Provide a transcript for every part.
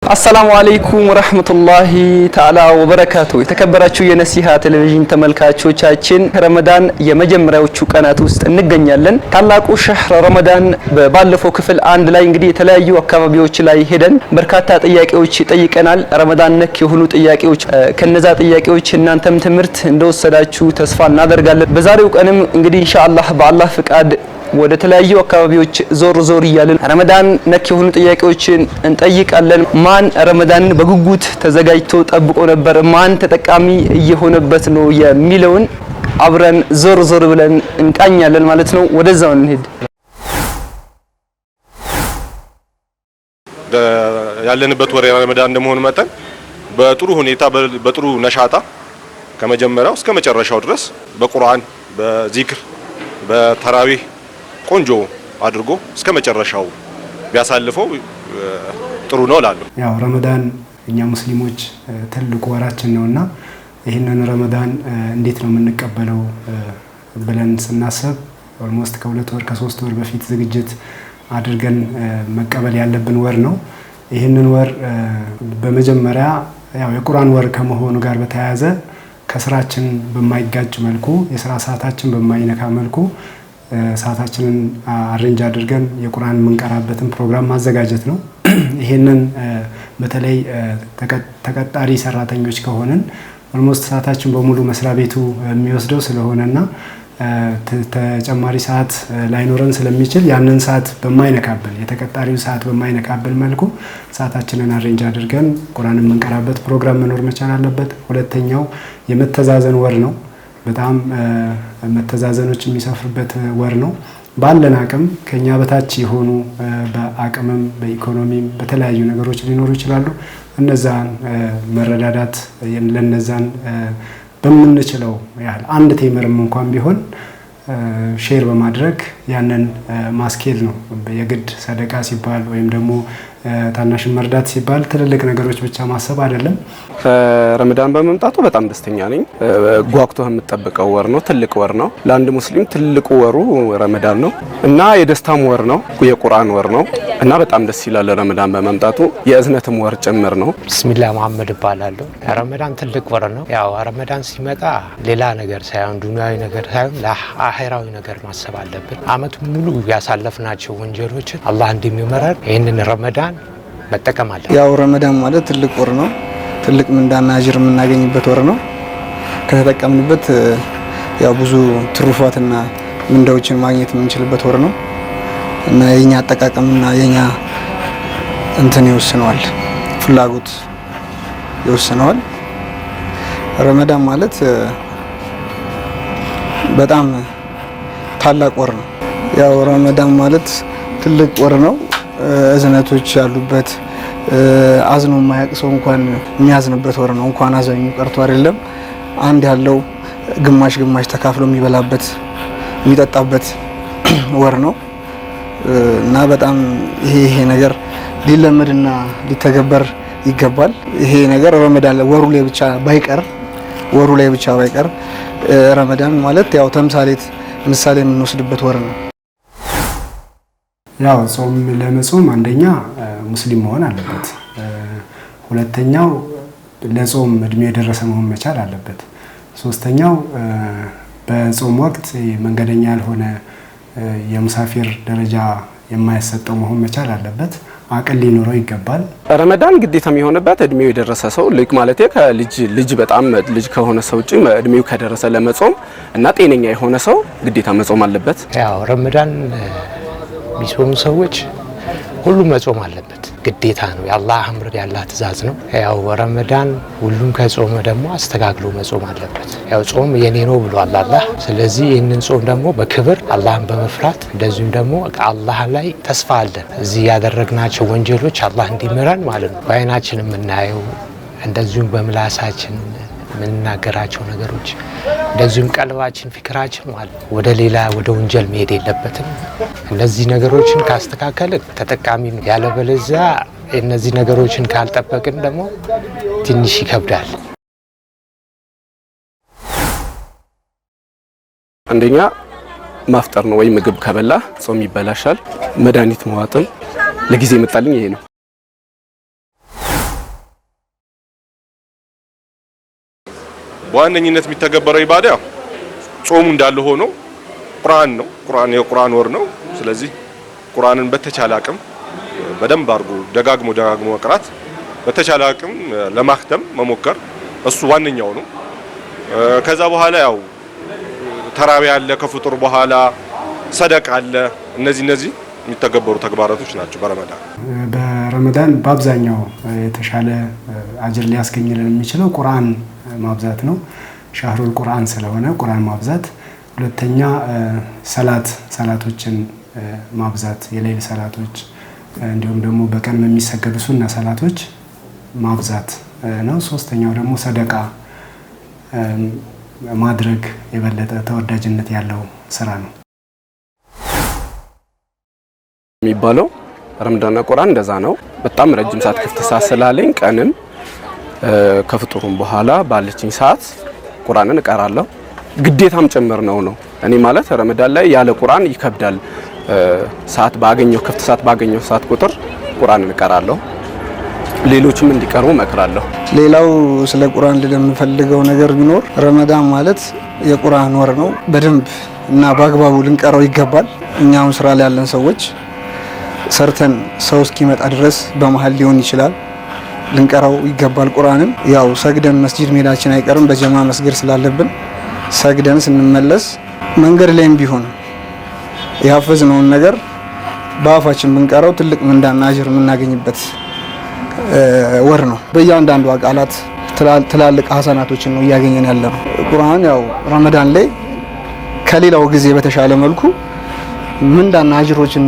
السلام عليكم ورحمة الله تعالى وبركاته. የተከበራችሁ የነሲሃ ቴሌቪዥን ተመልካቾቻችን ረመዳን የመጀመሪያዎቹ ቀናት ውስጥ እንገኛለን። ታላቁ ሸህር ረመዳን ባለፈው ክፍል አንድ ላይ እንግዲህ የተለያዩ አካባቢዎች ላይ ሄደን በርካታ ጥያቄዎች ጠይቀናል። ረመዳን ነክ የሆኑ ጥያቄዎች ከነዛ ጥያቄዎች እናንተም ትምህርት እንደወሰዳችሁ ተስፋ እናደርጋለን። በዛሬው ቀንም እንግዲህ ኢንሻአላህ በአላህ ፍቃድ ወደ ተለያዩ አካባቢዎች ዞር ይያለን ረመዳን ነክ የሆኑ ጥያቄዎችን እንጠይቃለን። ማን ረመዳንን በጉጉት ተዘጋጅቶ ጠብቆ ነበር፣ ማን ተጠቃሚ እየሆነበት ነው የሚለውን አብረን ዞር ብለን እንቃኛለን ማለት ነው። ወደዛው እንሄድ። ያለንበት ወር ረመዳን እንደመሆኑ መጠን በጥሩ ሁኔታ በጥሩ ነሻጣ ከመጀመሪያው እስከ መጨረሻው ድረስ በቁርአን በዚክር በተራዊህ ቆንጆ አድርጎ እስከ መጨረሻው ቢያሳልፈው ጥሩ ነው እላለሁ። ያው ረመዳን እኛ ሙስሊሞች ትልቁ ወራችን ነውና ይሄንን ረመዳን እንዴት ነው የምንቀበለው ብለን ስናስብ ኦልሞስት ከ2 ወር ከ3 ወር በፊት ዝግጅት አድርገን መቀበል ያለብን ወር ነው። ይሄንን ወር በመጀመሪያ ያው የቁርአን ወር ከመሆኑ ጋር በተያያዘ ከስራችን በማይጋጭ መልኩ የስራ ሰዓታችን በማይነካ መልኩ ሰዓታችንን አሬንጅ አድርገን የቁርአን የምንቀራበትን ፕሮግራም ማዘጋጀት ነው። ይሄንን በተለይ ተቀጣሪ ሰራተኞች ከሆነን ኦልሞስት ሰዓታችን በሙሉ መስሪያ ቤቱ የሚወስደው ስለሆነና ተጨማሪ ሰዓት ላይኖረን ስለሚችል ያንን ሰዓት በማይነካብን የተቀጣሪው ሰዓት በማይነካብን መልኩ ሰዓታችንን አሬንጅ አድርገን ቁርአን የምንቀራበት ፕሮግራም መኖር መቻል አለበት። ሁለተኛው የመተዛዘን ወር ነው። በጣም መተዛዘኖች የሚሰፍርበት ወር ነው። ባለን አቅም ከኛ በታች የሆኑ በአቅምም በኢኮኖሚም በተለያዩ ነገሮች ሊኖሩ ይችላሉ። እነዛን መረዳዳት ለነዛን በምንችለው ያህል አንድ ቴምርም እንኳን ቢሆን ሼር በማድረግ ያንን ማስኬድ ነው። የግድ ሰደቃ ሲባል ወይም ደግሞ ታናሽን መርዳት ሲባል ትልልቅ ነገሮች ብቻ ማሰብ አይደለም። ረመዳን በመምጣቱ በጣም ደስተኛ ነኝ። ጓጉቶ የምጠብቀው ወር ነው። ትልቅ ወር ነው። ለአንድ ሙስሊም ትልቁ ወሩ ረመዳን ነው እና የደስታም ወር ነው፣ የቁርአን ወር ነው እና በጣም ደስ ይላል ረመዳን በመምጣቱ። የእዝነትም ወር ጭምር ነው። ቢስሚላህ መሐመድ እባላለሁ። ረመዳን ትልቅ ወር ነው። ያው ረመዳን ሲመጣ ሌላ ነገር ሳይሆን ዱንያዊ ነገር ሳይሆን ለአኺራዊ ነገር ማሰብ አለብን። አመት ሙሉ ያሳለፍናቸው ወንጀሎችን አላህ እንደሚመረር ይሄንን ረመዳን መጠቀም አለብን። ያው ረመዳን ማለት ትልቅ ወር ነው። ትልቅ ምንዳና አጅር የምናገኝበት ወር ነው። ከተጠቀምንበት ያው ብዙ ትሩፋትና ምንዳዎችን ማግኘት የምንችልበት ወር ነው እና የኛ አጠቃቀምና የኛ እንትን ይወስነዋል፣ ፍላጎት ይወስነዋል። ረመዳን ማለት በጣም ታላቅ ወር ነው። ያው ረመዳን ማለት ትልቅ ወር ነው። እዝነቶች ያሉበት አዝኖ የማያውቅ ሰው እንኳን የሚያዝንበት ወር ነው። እንኳን አዘኙ ቀርቶ አይደለም አንድ ያለው ግማሽ ተካፍሎ የሚበላበት የሚጠጣበት ወር ነው እና በጣም ይሄ ነገር ሊለመድና ሊተገበር ይገባል። ይሄ ነገር ረመዳን ወሩ ላይ ብቻ ባይቀር ረመዳን ማለት ያው ተምሳሌት ምሳሌ የምንወስድበት ወር ነው። ያው ጾም ለመጾም አንደኛ ሙስሊም መሆን አለበት። ሁለተኛው ለጾም እድሜ የደረሰ መሆን መቻል አለበት። ሶስተኛው በጾም ወቅት መንገደኛ ያልሆነ የሙሳፊር ደረጃ የማይሰጠው መሆን መቻል አለበት። አቅል ሊኖረው ይገባል። ረመዳን ግዴታ የሚሆንበት እድሜው የደረሰ ሰው ልክ ማለት ከልጅ በጣም ልጅ ከሆነ ሰው ውጪ እድሜው ከደረሰ ለመጾም እና ጤነኛ የሆነ ሰው ግዴታ መጾም አለበት። ያው ረመዳን የሚጾሙ ሰዎች ሁሉም መጾም አለበት፣ ግዴታ ነው። የአላህ አምር የአላህ ትእዛዝ ነው። ያው ረመዳን ሁሉም ከጾመ ደግሞ አስተካክሎ መጾም አለበት። ያው ጾም የኔ ነው ብሏል አላህ። ስለዚህ ይህንን ጾም ደግሞ በክብር አላህን በመፍራት እንደዚሁም ደግሞ አላህ ላይ ተስፋ አለን። እዚህ ያደረግናቸው ወንጀሎች አላህ እንዲምረን ማለት ነው። በአይናችን የምናየው እንደዚሁም በምላሳችን የምንናገራቸው ነገሮች እንደዚሁም ቀልባችን ፍክራችን ማለት ወደ ወንጀል መሄድ የለበትም። እነዚህ ነገሮችን ካስተካከልን ተጠቃሚ ነው። ያለበለዚያ እነዚህ ነገሮችን ካልጠበቅን ደግሞ ትንሽ ይከብዳል። አንደኛ ማፍጠር ነው ወይ ምግብ ከበላ ጾም ይበላሻል። መድኃኒት መዋጥም ለጊዜ መጣልኝ ይሄ ነው። በዋነኝነት የሚተገበረው ኢባዳ ጾሙ እንዳለ ሆኖ ቁርአን ነው። ቁርአን የቁርአን ወር ነው። ስለዚህ ቁርአንን በተቻለ አቅም በደንብ አድርጎ ደጋግሞ መቅራት፣ በተቻለ አቅም ለማክተም መሞከር እሱ ዋነኛው ነው። ከዛ በኋላ ያው ተራዊህ አለ፣ ከፍጡር በኋላ ሰደቃ አለ። እነዚህ የሚተገበሩ ተግባራቶች ናቸው በረመዳን። በረመዳን በአብዛኛው የተሻለ አጅር ሊያስገኝልን የሚችለው ቁርአን ማብዛት ነው። ሻህሩል ቁርአን ስለሆነ ቁርአን ማብዛት። ሁለተኛ ሰላቶችን ማብዛት፣ የሌሊት ሰላቶች እንዲሁም ደግሞ በቀን የሚሰገዱ ሱና ሰላቶች ማብዛት ነው። ሶስተኛው ደግሞ ሰደቃ ማድረግ የበለጠ ተወዳጅነት ያለው ስራ ነው የሚባለው። ረመዳንና ቁርአን እንደዛ ነው። በጣም ረጅም ሰዓት ክፍት ሰዓት ስላለኝ ቀንም ከፍጡሩም በኋላ ባለችኝ ሰዓት ቁርአንን እቀራለሁ። ግዴታም ጭምር ነው። እኔ ማለት ረመዳን ላይ ያለ ቁርአን ይከብዳል። ሰዓት ባገኘው ክፍት ሰዓት ባገኘው ሰዓት ቁጥር ቁርአንን እቀራለሁ። ሌሎችም እንዲቀርቡ እመክራለሁ። ሌላው ስለ ቁርአን ለምፈልገው ነገር ቢኖር ረመዳን ማለት የቁርአን ወር ነው። በደንብ እና በአግባቡ ልንቀረው ይገባል። እኛም ስራ ላይ ያለን ሰዎች ሰርተን ሰው እስኪመጣ ድረስ በመሀል ሊሆን ይችላል ልንቀራው ይገባል። ቁርአንን ያው ሰግደን መስጂድ መሄዳችን አይቀርም። በጀማ መስገድ ስላለብን ሰግደን ስንመለስ መንገድ ላይም ቢሆን ያፈዝነውን ነገር በአፋችን ብንቀራው ትልቅ ምንዳና አጅር የምናገኝበት ወር ነው። በእያንዳንዱ ቃላት ትላልቅ ሀሰናቶችን ነው እያገኘን ያለነው። ቁርአን ያው ረመዳን ላይ ከሌላው ጊዜ በተሻለ መልኩ ምንዳና አጅሮችን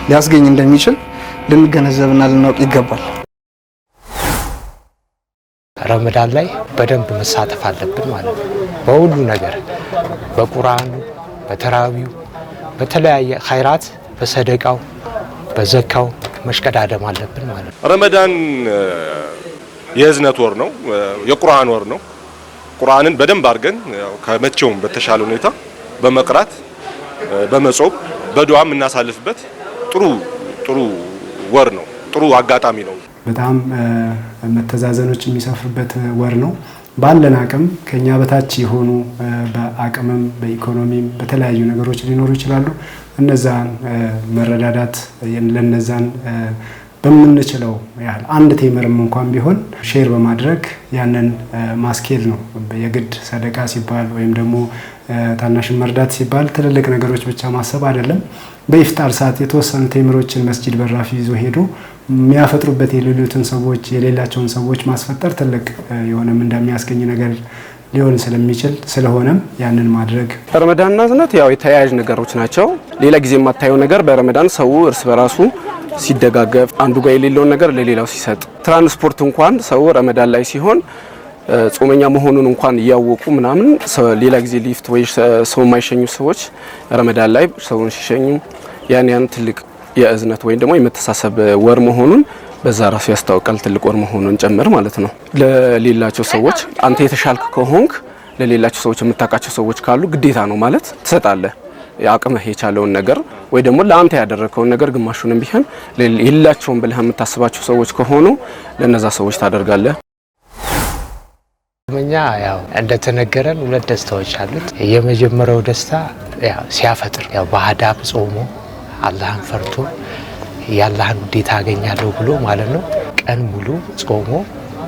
ሊያስገኝ እንደሚችል ልንገነዘብና ልናውቅ ይገባል። ረመዳን ላይ በደንብ መሳተፍ አለብን ማለት ነው። በሁሉ ነገር በቁርአኑ፣ በተራዊው፣ በተለያየ ኸይራት፣ በሰደቃው፣ በዘካው መሽቀዳደም አለብን ማለት ነው። ረመዳን የእዝነት ወር ነው፣ የቁርአን ወር ነው። ቁርአንን በደንብ አድርገን ከመቼውም በተሻለ ሁኔታ በመቅራት በመጾም በዱዓ የምናሳልፍበት ጥሩ ወር ነው። ጥሩ አጋጣሚ ነው። በጣም መተዛዘኖች የሚሰፍሩበት ወር ነው። ባለን አቅም ከኛ በታች የሆኑ በአቅምም በኢኮኖሚም በተለያዩ ነገሮች ሊኖሩ ይችላሉ። እነዛን መረዳዳት ለነዛን በምንችለው ያህል አንድ ቴምርም እንኳን ቢሆን ሼር በማድረግ ያንን ማስኬድ ነው። የግድ ሰደቃ ሲባል ወይም ደግሞ ታናሽን መርዳት ሲባል ትልልቅ ነገሮች ብቻ ማሰብ አይደለም። በኢፍጣር ሰዓት የተወሰኑ ቴምሮችን መስጂድ በራፊ ይዞ ሄዶ የሚያፈጥሩበት የሌሉትን ሰዎች የሌላቸውን ሰዎች ማስፈጠር ትልቅ የሆነም እንደሚያስገኝ ነገር ሊሆን ስለሚችል ስለሆነም ያንን ማድረግ። ረመዳንና እዝነት ያው የተያያዥ ነገሮች ናቸው። ሌላ ጊዜ የማታየው ነገር በረመዳን ሰው እርስ በራሱ ሲደጋገፍ፣ አንዱ ጋር የሌለውን ነገር ለሌላው ሲሰጥ፣ ትራንስፖርት እንኳን ሰው ረመዳን ላይ ሲሆን ጾመኛ መሆኑን እንኳን እያወቁ ምናምን ሌላ ጊዜ ሊፍት ወይ ሰው የማይሸኙ ሰዎች ረመዳን ላይ ሰውን ሲሸኙ ያን ትልቅ የእዝነት ወይም ደግሞ የመተሳሰብ ወር መሆኑን በዛ ራሱ ያስታውቃል። ትልቅ ወር መሆኑን ጨምር ማለት ነው። ለሌላቸው ሰዎች አንተ የተሻልክ ከሆንክ ለሌላቸው ሰዎች የምታውቃቸው ሰዎች ካሉ ግዴታ ነው ማለት ትሰጣለህ። አቅምህ የቻለውን ነገር ወይ ደግሞ ለአንተ ያደረከውን ነገር ግማሹንም ቢሆን የሌላቸውን ብለህ የምታስባቸው ሰዎች ከሆኑ ለነዛ ሰዎች ታደርጋለህ። እኛ ያው እንደተነገረን ሁለት ደስታዎች አሉት። የመጀመሪያው ደስታ ያው ሲያፈጥር ያው በአዳብ ጾሞ አላህን ፈርቶ የአላህን ውዴታ አገኛለሁ ብሎ ማለት ነው። ቀን ሙሉ ጾሞ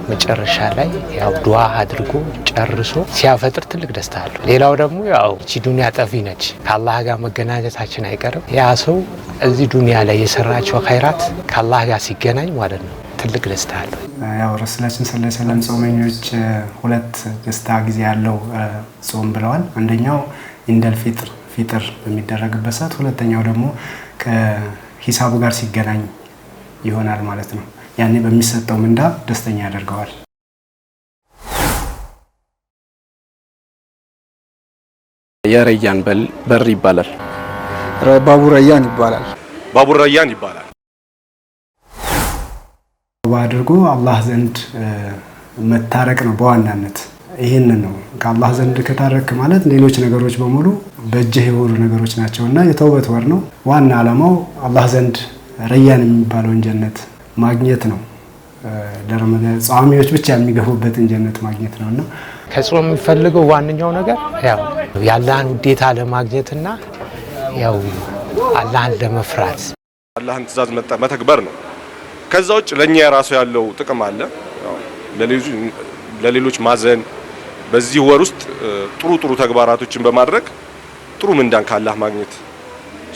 መጨረሻ ላይ ያው ዱዓ አድርጎ ጨርሶ ሲያፈጥር ትልቅ ደስታ አለው። ሌላው ደግሞ ያው እቺ ዱንያ ጠፊ ነች፣ ከአላህ ጋር መገናኘታችን አይቀርም። ያ ሰው እዚህ ዱንያ ላይ የሰራቸው ኸይራት ከአላህ ጋር ሲገናኝ ማለት ነው ትልቅ ደስታ አለው። ያው ረሱላችን ሰለላሁ ዐለይሂ ወሰለም ጾመኞች ሁለት ደስታ ጊዜ ያለው ጾም ብለዋል። አንደኛው ኢንደል ፊጥር በሚደረግበት ሰዓት፣ ሁለተኛው ደግሞ ከሂሳቡ ጋር ሲገናኝ ይሆናል ማለት ነው። ያኔ በሚሰጠው ምንዳ ደስተኛ ያደርገዋል። የረያን በር ይባላል። ባቡር ረያን ይባላል። ባቡር ረያን ይባላል። አድርጎ አላህ ዘንድ መታረቅ ነው በዋናነት። ይህንን ነው ከአላህ ዘንድ ከታረክ ማለት ሌሎች ነገሮች በሙሉ በእጅህ የሆኑ ነገሮች ናቸውና የተውበት ወር ነው። ዋና ዓላማው አላህ ዘንድ ረያን የሚባለውን ጀነት ማግኘት ነው። ለረመዳን ጾሚዎች ብቻ የሚገቡበትን ጀነት ማግኘት ነውና ከጾም የሚፈልገው ዋነኛው ነገር ያው የአላህን ውዴታ ለማግኘትና ያው አላህን ለመፍራት አላህን ትእዛዝ መተግበር ነው። ከዛ ውጭ ለኛ የራሱ ያለው ጥቅም አለ። ለሌሎች ማዘን በዚህ ወር ውስጥ ጥሩ ተግባራቶችን በማድረግ ጥሩ ምንዳን ካላህ ማግኘት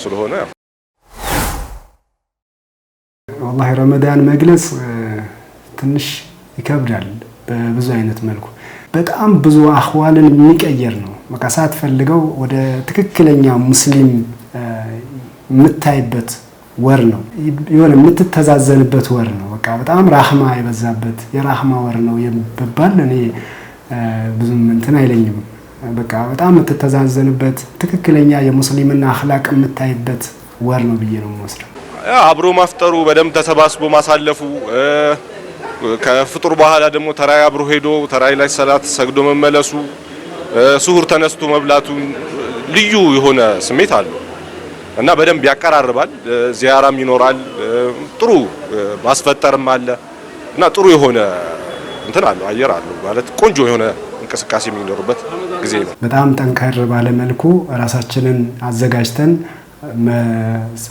ስለሆነ والله ረመዳን መግለጽ ትንሽ ይከብዳል በብዙ አይነት መልኩ በጣም ብዙ አህዋልን የሚቀየር ነው። በቃ ሳትፈልገው ወደ ትክክለኛ ሙስሊም የምታይበት ወር ነው። የሆነ የምትተዛዘንበት ወር ነው። በቃ በጣም ራህማ የበዛበት የራህማ ወር ነው የሚባል እኔ ብዙም እንትን አይለኝም። በቃ በጣም የምትተዛዘንበት ትክክለኛ የሙስሊምና አኽላቅ የምታይበት ወር ነው ብዬ ነው የምወስደው። አብሮ ማፍጠሩ በደንብ ተሰባስቦ ማሳለፉ ከፍጡር በኋላ ደግሞ ተራይ አብሮ ሄዶ ተራይ ላይ ሰላት ሰግዶ መመለሱ ሱሁር ተነስቶ መብላቱ ልዩ የሆነ ስሜት አለው እና በደንብ ያቀራርባል። ዚያራም ይኖራል። ጥሩ ማስፈጠርም አለ እና ጥሩ የሆነ እንትን አለው አየር አለው ማለት ቆንጆ የሆነ እንቅስቃሴ የሚኖርበት ጊዜ ነው። በጣም ጠንከር ባለ መልኩ ራሳችንን አዘጋጅተን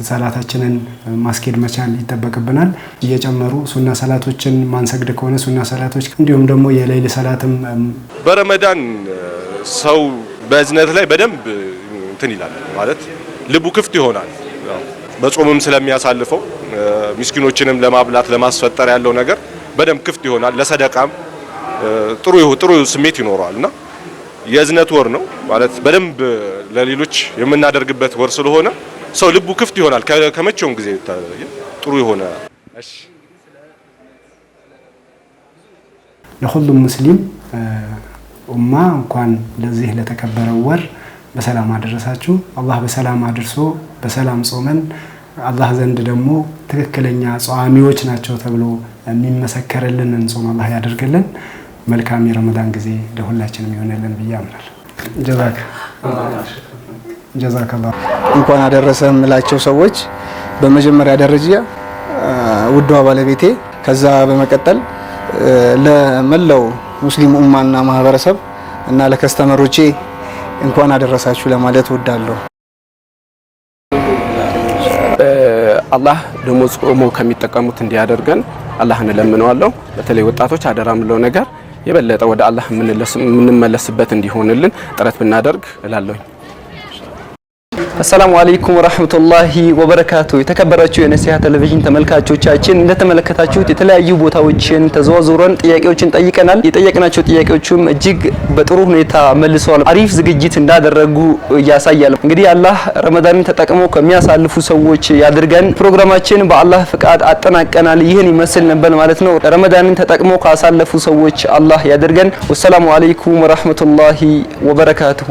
ሰላታችንን ማስኬድ መቻል ይተበቀብናል። እየጨመሩ ሱና ሰላቶችን ማንሰግድ ከሆነ ሱና ሰላቶች እንዲሁም ደግሞ የሌሊት ሰላትም በረመዳን ሰው በእዝነት ላይ በደንብ እንትን ይላል ማለት ልቡ ክፍት ይሆናል። በጾምም ስለሚያሳልፈው ምስኪኖችንም ለማብላት ለማስፈጠር ያለው ነገር በደንብ ክፍት ይሆናል። ለሰደቃም ጥሩ ስሜት ይኖረዋልና የእዝነት ወር ነው ማለት በደንብ ለሌሎች የምናደርግበት ወር ስለሆነ ሰው ልቡ ክፍት ይሆናል። ከመቼውም ጊዜ ጥሩ የሆነ ለሁሉም ሙስሊም ኡማ እንኳን ለዚህ ለተከበረው ወር በሰላም አደረሳችሁ። አላህ በሰላም አድርሶ በሰላም ጾመን አላህ ዘንድ ደግሞ ትክክለኛ ጿሚዎች ናቸው ተብሎ የሚመሰከርልን ጾም አላህ ያደርግልን። መልካም የረመዳን ጊዜ ለሁላችንም ይሆነልን ብዬ አምናለሁ። ጀዛከላህ። እንኳን አደረሰ የምላቸው ሰዎች በመጀመሪያ ደረጃ ውዷ ባለቤቴ፣ ከዛ በመቀጠል ለመላው ሙስሊም ኡማና ማህበረሰብ እና ለከስተመሮቼ እንኳን አደረሳችሁ ለማለት እወዳለሁ። አላህ ደግሞ ጾሞ ከሚጠቀሙት እንዲያደርገን አላህን እለምነዋለሁ። በተለይ ወጣቶች አደራ ምለው ነገር የበለጠ ወደ አላህ የምንመለስበት እንዲሆንልን ጥረት ብናደርግ እላለሁ። አሰላሙ አለይኩም ወራህመቱላሂ ወበረካቱ። የተከበራችሁ የነሲሃ ቴሌቪዥን ተመልካቾቻችን እንደተመለከታችሁት የተለያዩ ቦታዎችን ተዘዋውረን ጥያቄዎችን ጠይቀናል። የጠየቅናቸው ጥያቄዎችም እጅግ በጥሩ ሁኔታ መልሰዋል። አሪፍ ዝግጅት እንዳደረጉ ያሳያል። እንግዲህ አላህ ረመዳንን ተጠቅመው ከሚያሳልፉ ሰዎች ያድርገን። ፕሮግራማችን በአላህ ፍቃድ አጠናቀናል። ይህን ይመስል ነበር ማለት ነው። ረመዳንን ተጠቅመው ካሳለፉ ሰዎች አላህ ያድርገን። ወሰላሙ አለይኩም ወራህመቱላሂ ወበረካቱ።